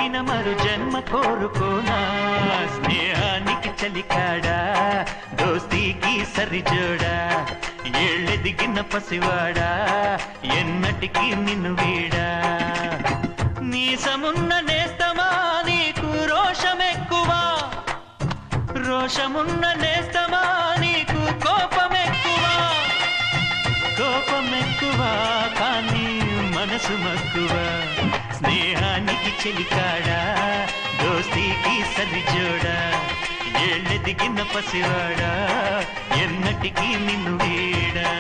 కోరిన మరు జన్మ కోరుకోనా స్నేహానికి చలికాడా దోస్తీకి సరిజోడా ఏళ్ళెదిగిన పసివాడా ఎన్నటికి నిన్ను వీడా నీసమున్న నేస్తమా నీకు రోషమెక్కువా రోషమున్న నేస్తమా నీకు కోపమెక్కువా కోపమెక్కువా కానీ మనసు మక్కువా స్నేహానికి చెలికాడా దోస్తీకి సరిజోడా ఏళ్ళెదిగిన పసివాడా ఎన్నటికి నిన్ను వీడా